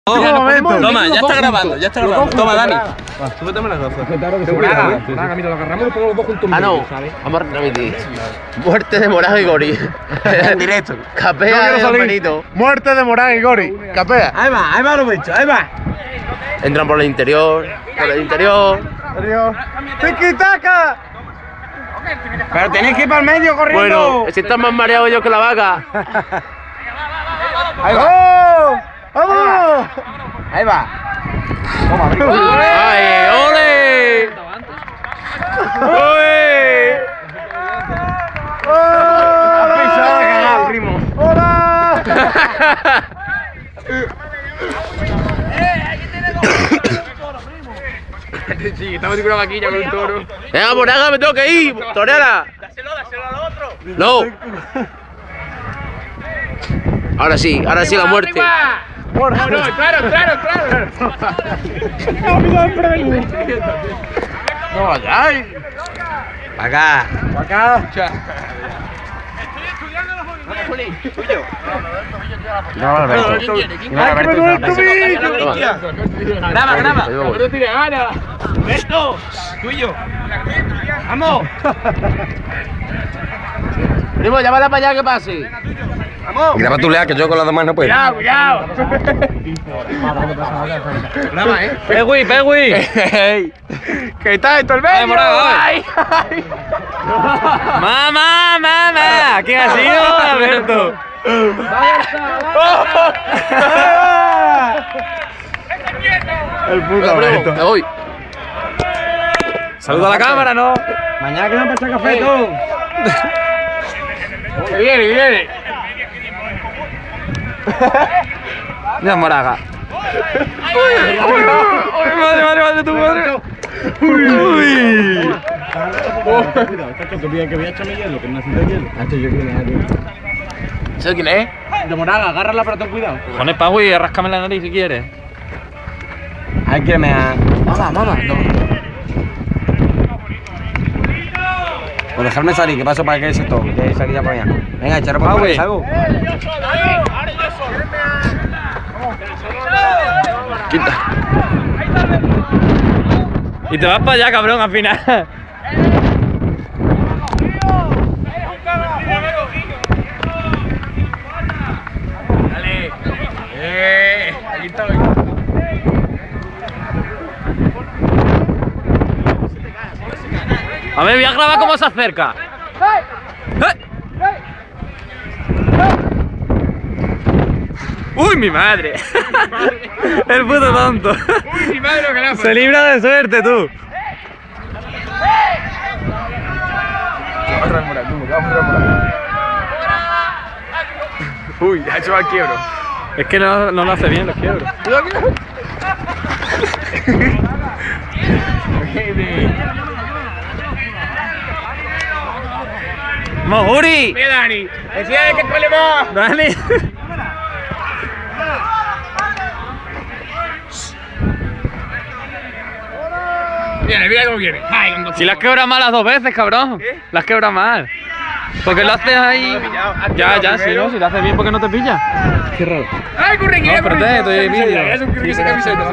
Toma, ya está grabando, ya está grabando. Toma, Dani. Súbeteme las gafas. Moraga, mira, lo agarramos y ponemos los dos juntos. Ah, no. Vamos a repetir. Muerte de Moraga y Gori. En directo. Capea de Benito. Muerte de Moraga y Gori. Capea. Ahí va los bichos, ahí va. Entran por el interior. Por el interior. ¡Tiki-taka! Pero tenéis que ir para el medio corriendo. Bueno, si están más mareados yo que la vaca. ¡Ahí va! ¡Vamos! Ahí va. ¡Ay, ole! ¡Ole! Primo. ¡Hola! Sí, estamos con una vaquilla con un toro. Venga, Moraga, me tengo que ir. Torera. Dáselo al otro. No. Ahora sí la muerte. No, claro. ¡No vayáis! Acá. No, Alberto. Graba. Esto, tuyo. Vamos. Primo, llámala para allá que pase. Vamos. Graba tu lea, que yo con las demás no puedo. Cuidado. Graba, Pegui. ¿Qué está esto el medio? Ay. Mamá. ¿Quién ha sido, Alberto? El puto Alberto. Me voy. Saluda a la cámara, ¿no? Mañana que no pasa café todo. Que viene. Mira, Moraga. Madre, tu madre. Uy. Que voy a echarme hielo, que necesito hielo. ¿Sabes quién es? De Moraga, agárrala pero ten cuidado. Pone Pagui y rascame la nariz si quieres. Hay que me Mamá, no. Por dejarme salir, que paso para que es esto, que salir ya por allá. Venga, echarle por ahí, salgo. Quita. Y te vas para allá, cabrón, al final. Aquí estoy. A ver, voy a grabar cómo se acerca. ¡Uy, mi madre! El puto tonto. Uy, mi madre, que la Se libra de suerte, tú. Uy, ha hecho al quiebro. Es que no lo hace bien los quiebros. ¡Mojuri! Mira, Dani, decía de que duele más. ¡Dani! Mira cómo viene. Ay, Si las quebras mal las dos veces, cabrón. ¿Qué? Las quebras mal. Porque lo haces ahí. Ya, si no, si lo haces bien, ¿por qué no te pillas? Qué raro. ¡Ay, corre! No, espérate, estoy en vídeo. Es un camiseta.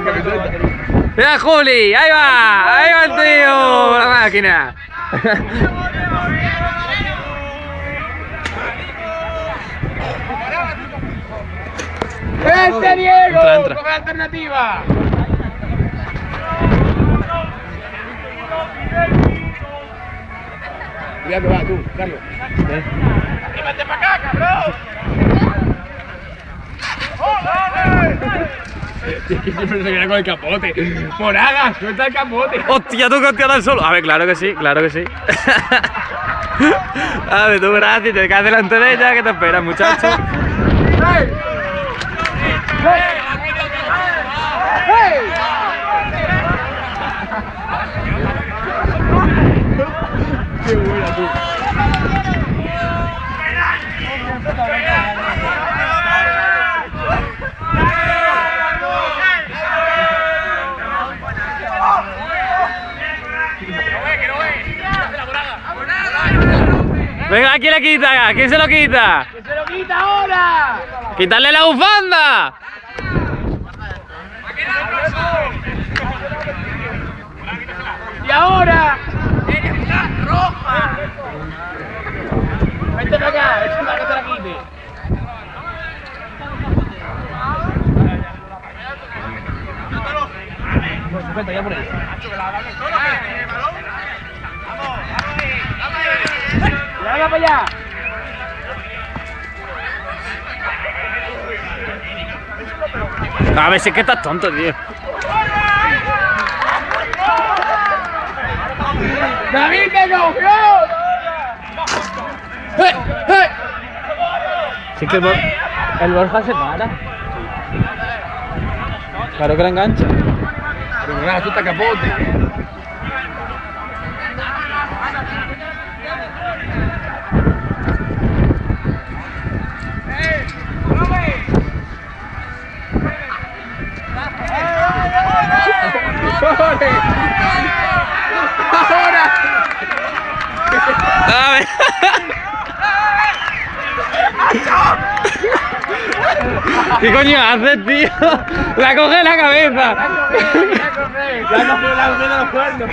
¡Mira, Juli! ¡Ahí va el tío! ¡La máquina! ¡Este Diego! Entra. ¡Con alternativa! Ya te va tú, Carlos. ¡Vete para acá, cabrón! Siempre se queda con el capote. Moraga, suelta el capote. ¡Hostia, tú que al solo! A ver, claro que sí. A ver, tú gracias, te quedas delante de ella, ¿qué te esperas, muchacho? ¡Qué buena tú! Venga, ¿quién le quita? ¿Quién se lo quita? ¡Que se lo quita ahora! ¡Quitarle la bufanda! perfecto, ya por ahí. ¡Venga para allá! A ver, si es que estás tonto, tío. ¡David, te cogió! ¡Hey! Si es que el Borja se para. Claro que la engancha. Pero nada, tú estás capote. ¡Ahora! A ver. ¿Qué coño haces, tío? La coge en la cabeza. La cogió de los cuernos.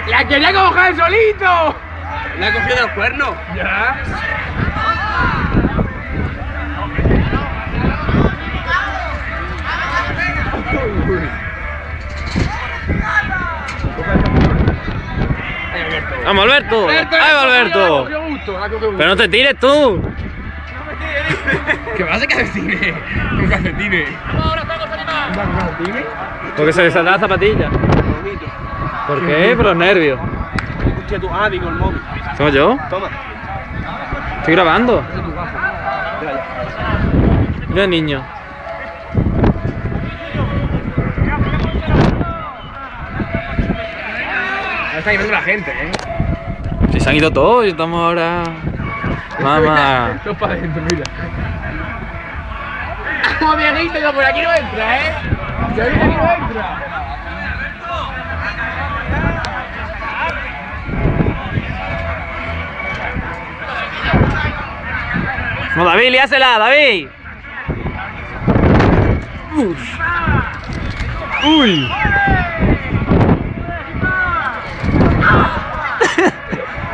¡La quería coger solito! ¿La ha cogido de los cuernos? Ya. Vamos, Alberto. ¡Ay, Alberto! Pero no te tires tú. ¿Qué vas a calcetines? Un calcetines. ¿Un calcetines? Porque se le salta la zapatilla. ¿Por qué? Por los nervios. Hostia, tu digo el móvil. ¿Soy yo? Toma. Estoy grabando. Mira, niño. Ahora está yendo la gente, ¿eh? Si se han ido todos y estamos ahora... Mamá. Esto es para adentro, mira. ¡Vamos, viejito! Digo, por aquí no entra, ¿eh? Si aquí no entra. No, David, líasela, David. Uy.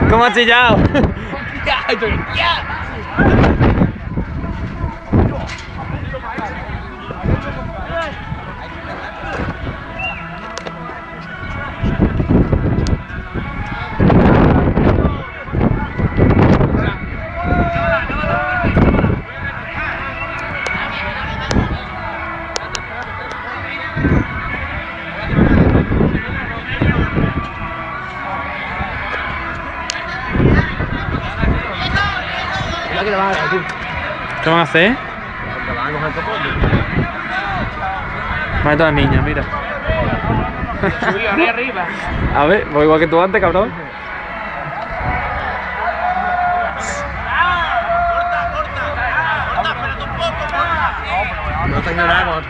¿Cómo ha chillado? ¿Qué van a hacer? Van a todas las niñas, mira. Subió arriba. A ver, voy igual que tú antes, cabrón. No tengo nada.